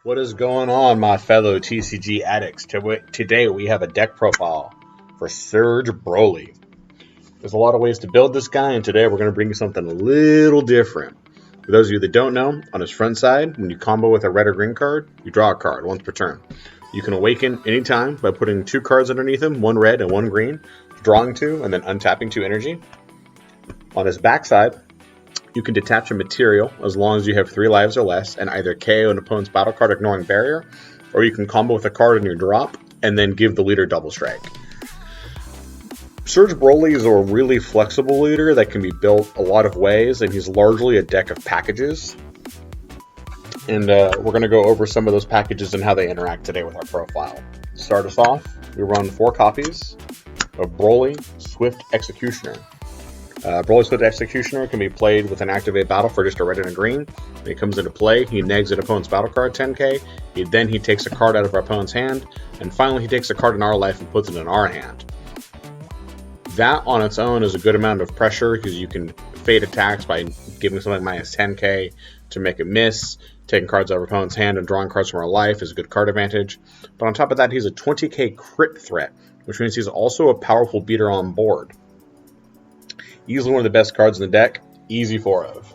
What is going on, my fellow TCG Addicts? Today we have a deck profile for Serge Broly. There's a lot of ways to build this guy, and today we're going to bring you something a little different. For those of you that don't know, on his front side, when you combo with a red or green card, you draw a card once per turn. You can awaken anytime by putting 2 cards underneath him, 1 red and 1 green, drawing 2 and then untapping 2 energy. On his backside, you can detach a material as long as you have 3 lives or less and either KO an opponent's battle card ignoring barrier, or you can combo with a card in your drop and then give the leader double strike. Serge Broly is a really flexible leader that can be built a lot of ways, and he's largely a deck of packages. And we're going to go over some of those packages and how they interact today with our profile. To start us off, we run 4 copies of Broly Swift Executioner. Broly Swift Executioner can be played with an activate battle for just a red and a green. When he comes into play, he negs an opponent's battle card 10k. Then he takes a card out of our opponent's hand, and finally he takes a card in our life and puts it in our hand. That on its own is a good amount of pressure because you can fade attacks by giving something minus 10k to make it miss. Taking cards out of our opponent's hand and drawing cards from our life is a good card advantage. But on top of that, he's a 20k crit threat, which means he's also a powerful beater on board. Easily one of the best cards in the deck, easy 4-of.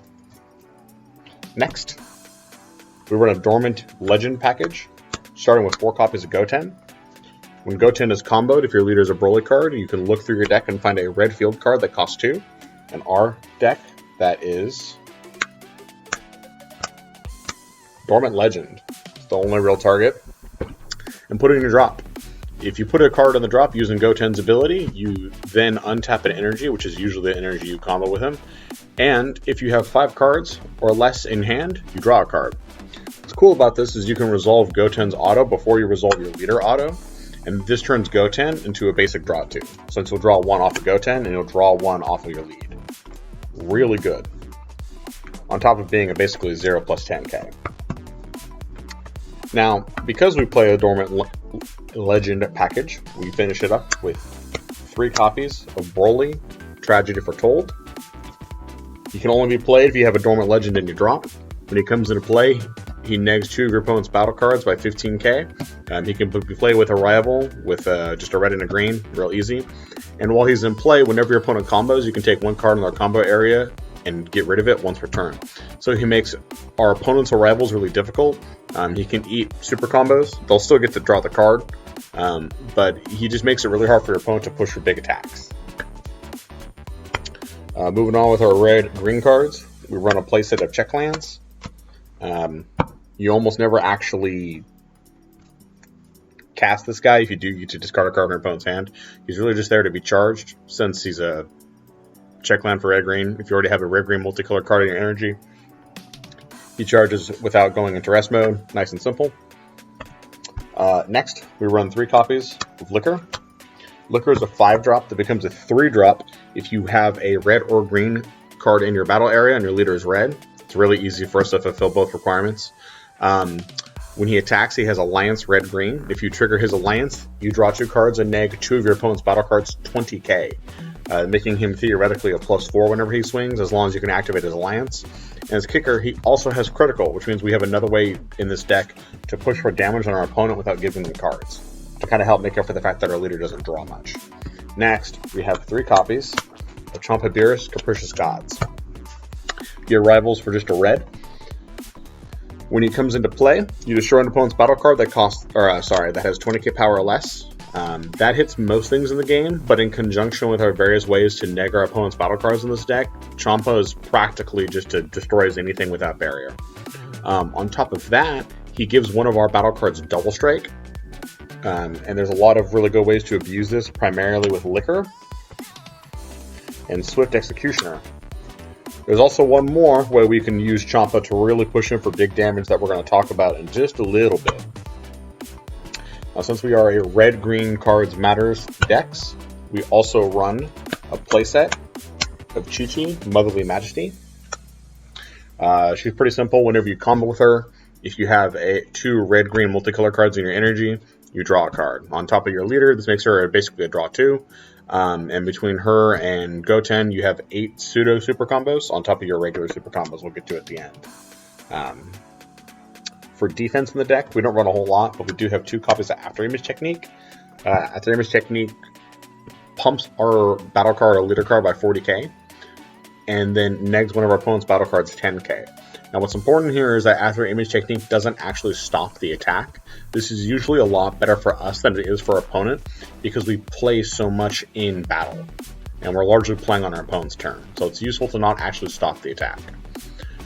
Next, we run a Dormant Legend package, starting with 4 copies of Goten. When Goten is comboed, if your leader is a Broly card, you can look through your deck and find a red field card that costs 2. In our deck, that is Dormant Legend. It's the only real target. And put it in your drop. If you put a card on the drop using Goten's ability, you then untap an energy, which is usually the energy you combo with him. And if you have 5 cards or less in hand, you draw a card. What's cool about this is you can resolve Goten's auto before you resolve your leader auto. And this turns Goten into a basic draw 2. Since you'll draw 1 off of Goten and you'll draw 1 off of your lead. Really good. On top of being a basically 0 plus 10k. Now, because we play a Dormant Legend package, we finish it up with 3 copies of Broly Tragedy Foretold. He can only be played if you have a Dormant Legend in your drop. When he comes into play, he negs 2 of your opponent's battle cards by 15k. He can be played with a rival with just a red and a green, real easy. And while he's in play, whenever your opponent combos, you can take 1 card in their combo area and get rid of it once per turn. So he makes our opponents or rivals really difficult. He can eat super combos. They'll still get to draw the card, but he just makes it really hard for your opponent to push for big attacks. Moving on with our red-green cards, we run a playset of check lands. You almost never actually cast this guy. If you do, you get to discard a card from your opponent's hand. He's really just there to be charged, since he's a check land for red-green. If you already have a red-green multicolor card in your energy, he charges without going into rest mode. Nice and simple. Next, we run 3 copies of Liquor. Liquor is a 5-drop that becomes a 3-drop if you have a red or green card in your battle area and your leader is red. It's really easy for us to fulfill both requirements. When he attacks, he has Alliance red-green. If you trigger his Alliance, you draw 2 cards and neg 2 of your opponent's battle cards 20k. Making him theoretically a +4 whenever he swings, as long as you can activate his Alliance. And as kicker, he also has critical, which means we have another way in this deck to push for damage on our opponent without giving them cards, to kind of help make up for the fact that our leader doesn't draw much. Next, we have 3 copies of Chompabirus Capricious Gods. Your rivals for just a red. When he comes into play, you destroy an opponent's battle card that that has 20k power or less. That hits most things in the game, but in conjunction with our various ways to neg our opponent's battle cards in this deck, Champa is practically just to destroys anything without barrier. On top of that, he gives one of our battle cards double strike, and there's a lot of really good ways to abuse this, primarily with Liquor and Swift Executioner. There's also one more way we can use Champa to really push him for big damage that we're going to talk about in just a little bit. Now, since we are a red-green cards matters decks, we also run a playset of Chi-Chi, Motherly Majesty. She's pretty simple. Whenever you combo with her, if you have 2 red-green multicolor cards in your energy, you draw a card. On top of your leader, this makes her basically a draw 2. And between her and Goten, you have 8 pseudo super combos on top of your regular super combos we'll get to at the end. For defense in the deck, we don't run a whole lot, but we do have 2 copies of After Image Technique. After Image Technique pumps our battle card or leader card by 40k, and then negs one of our opponent's battle cards 10k. Now what's important here is that After Image Technique doesn't actually stop the attack. This is usually a lot better for us than it is for our opponent, because we play so much in battle, and we're largely playing on our opponent's turn. So it's useful to not actually stop the attack.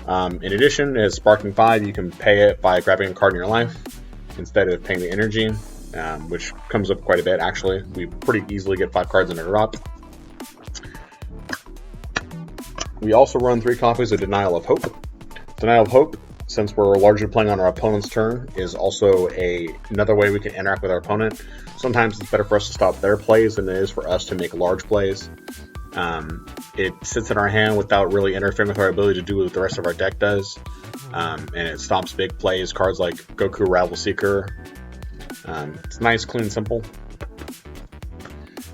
In addition, as Sparking 5, you can pay it by grabbing a card in your life instead of paying the energy, which comes up quite a bit actually. We pretty easily get 5 cards in a drop. We also run 3 copies of Denial of Hope. Denial of Hope, since we're largely playing on our opponent's turn, is also another way we can interact with our opponent. Sometimes it's better for us to stop their plays than it is for us to make large plays. It sits in our hand without really interfering with our ability to do what the rest of our deck does, and it stops big plays, cards like Goku Rival Seeker. It's nice, clean, simple.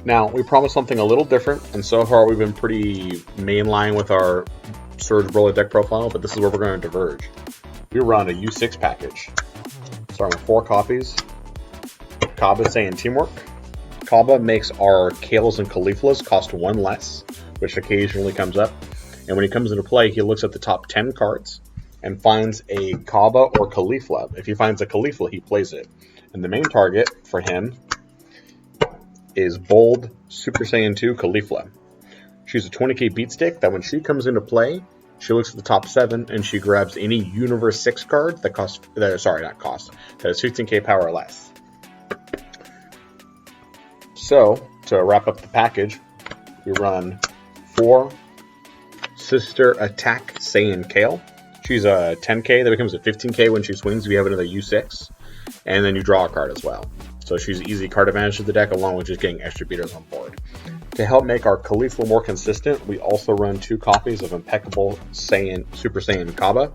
Now, we promised something a little different, and so far we've been pretty mainline with our Surge Broly deck profile, but this is where we're going to diverge. We run a U6 package, starting with 4 copies. Kaba Saiyan Teamwork. Kaba makes our Kales and Cauliflas cost 1 less, which occasionally comes up. And when he comes into play, he looks at the top 10 cards and finds a Kaba or Caulifla. If he finds a Caulifla, he plays it. And the main target for him is Bold Super Saiyan 2 Caulifla. She's a 20k beat stick that when she comes into play, she looks at the top 7 and she grabs any Universe 6 card that that is 15k power or less. So, to wrap up the package, we run 4 Sister Attack Saiyan Kale. She's a 10k that becomes a 15k when she swings. We have another U6, and then you draw a card as well. So she's easy card advantage to the deck, along with just getting extra beaters on board. To help make our Caulifla more consistent, we also run 2 copies of Impeccable Super Saiyan Kaba.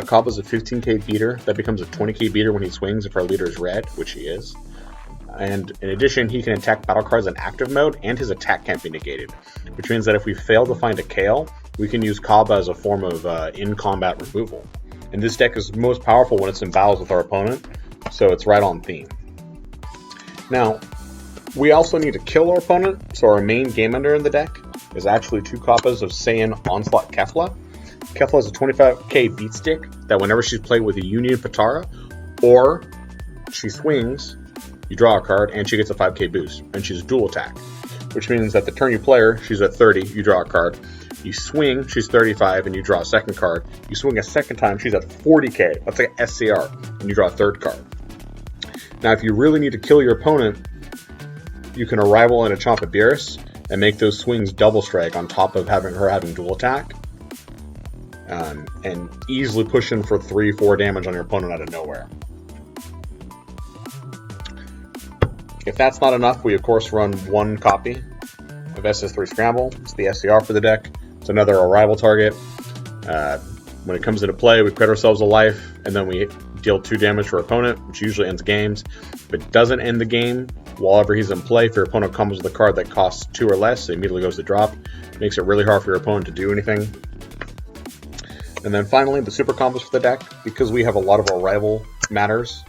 Kaba's a 15k beater that becomes a 20k beater when he swings if our leader is red, which he is. And in addition, he can attack battle cards in active mode, and his attack can't be negated, which means that if we fail to find a Kale, we can use Kaba as a form of in-combat removal. And this deck is most powerful when it's in battles with our opponent, so it's right on theme. Now, we also need to kill our opponent, so our main game ender in the deck is actually 2 copies of Saiyan Onslaught Kefla. Kefla is a 25k beat stick that whenever she's played with a Union Patara, or she swings, you draw a card, and she gets a 5k boost, and she's dual attack, which means that the turn you play her, she's at 30, you draw a card. You swing, she's 35, and you draw a second card. You swing a second time, she's at 40k, that's like an SCR, and you draw a third card. Now, if you really need to kill your opponent, you can Arrival in a Chomp of Beerus and make those swings double strike on top of having dual attack, and easily push in for 3-4 damage on your opponent out of nowhere. If that's not enough, we of course run 1 copy of SS3 Scramble. It's the SCR for the deck. It's another Arrival target. When it comes into play, we credit ourselves a life, and then we deal 2 damage to our opponent, which usually ends games. If it doesn't end the game, while ever he's in play, if your opponent comes with a card that costs 2 or less, it immediately goes to drop. It makes it really hard for your opponent to do anything. And then finally, the super combos for the deck. Because we have a lot of Arrival matters,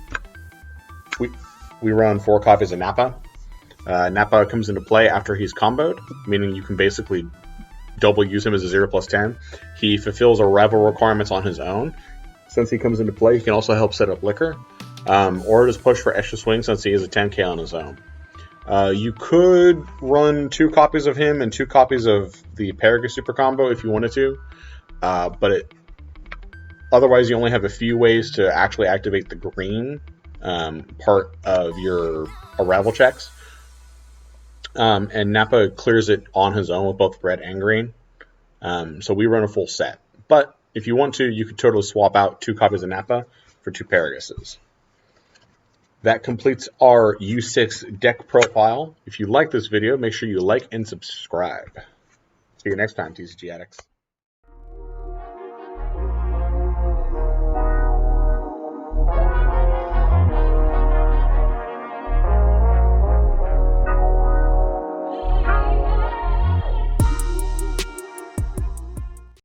we run 4 copies of Nappa. Nappa comes into play after he's comboed, meaning you can basically double use him as a 0+10. He fulfills Arrival requirements on his own. Since he comes into play, he can also help set up Liquor, or just push for extra swing since he is a 10k on his own. You could run 2 copies of him and 2 copies of the Paragus Super Combo if you wanted to, but otherwise you only have a few ways to actually activate the green part of your Arrival checks. And Nappa clears it on his own with both red and green. So we run a full set. But if you want to, you could totally swap out 2 copies of Nappa for 2 Paraguses. That completes our U6 deck profile. If you like this video, make sure you like and subscribe. See you next time, TCG Addicts.